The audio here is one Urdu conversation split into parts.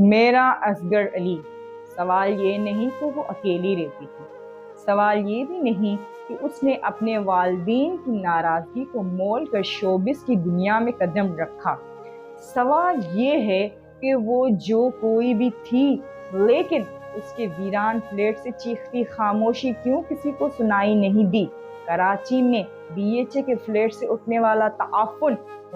میرا اصغر علی۔ سوال یہ نہیں کہ وہ اکیلی رہتی تھی، سوال یہ بھی نہیں کہ اس نے اپنے والدین کی ناراضگی کو مول کر شوبز کی دنیا میں قدم رکھا۔ سوال یہ ہے کہ وہ جو کوئی بھی تھی، لیکن اس کے ویران فلیٹ سے چیختی خاموشی کیوں کسی کو سنائی نہیں دی۔ کراچی میں BHA کے فلیٹ سے اٹھنے والا تعفن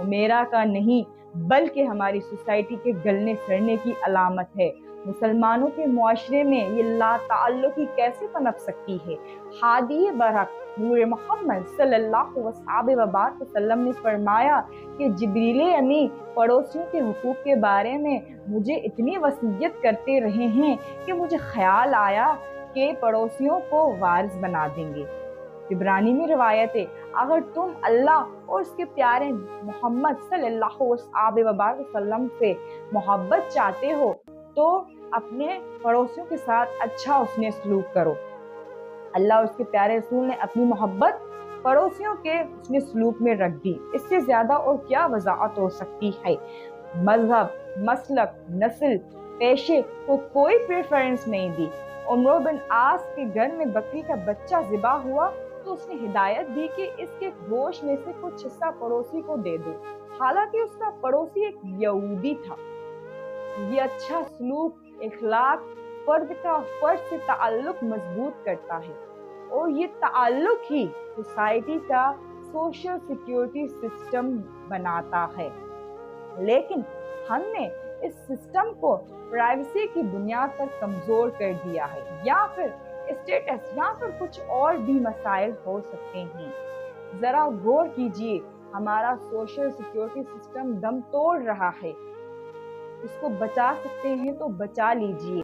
میرا کا نہیں بلکہ ہماری سوسائٹی کے گلنے سڑنے کی علامت ہے۔ مسلمانوں کے معاشرے میں یہ لا تعلقی کیسے پنپ سکتی ہے؟ ہادی برحق نور محمد صلی اللہ علیہ وسلم نے فرمایا کہ جبریل امی پڑوسیوں کے حقوق کے بارے میں مجھے اتنی وصیت کرتے رہے ہیں کہ مجھے خیال آیا کہ پڑوسیوں کو وارث بنا دیں گے۔ عبرانی میں روایت ہے، اگر تم اللہ اور اس کے پیارے محمد صلی اللہ علیہ وسلم سے محبت چاہتے ہو تو اپنے پڑوسیوں کے ساتھ اچھا حسن سلوک کرو۔ اللہ اور اس کے پیارے رسول نے اپنی محبت پڑوسیوں کے حسن سلوک میں رکھ دی۔ اس سے زیادہ اور کیا وضاحت ہو سکتی ہے؟ مذہب، مسلک، نسل، پیشے کو کوئی پریفرنس نہیں دی۔ عمرو بن عاص کے گھر میں بکری کا بچہ ذبح ہوا تو اس نے ہدایت دی کہ اس کے گوشت میں سے کچھ حصہ پڑوسی کو دے دو، حالانکہ اس کا پڑوسی ایک یہودی تھا۔ یہ اچھا سلوک، اخلاق فرد کا فرد سے تعلق مضبوط کرتا ہے، اور یہ تعلق ہی سوسائٹی کا سوشل سیکیورٹی سسٹم بناتا ہے۔ لیکن ہم نے اس سسٹم کو پرائیویسی کی بنیاد پر کمزور کر دیا ہے، یا پھر اسٹیٹس، یا پھر کچھ اور بھی مسائل ہو سکتے ہیں۔ ذرا غور کیجئے، ہمارا سوشل سیکیورٹی سسٹم دم توڑ رہا ہے۔ اس کو بچا سکتے ہیں تو بچا لیجئے۔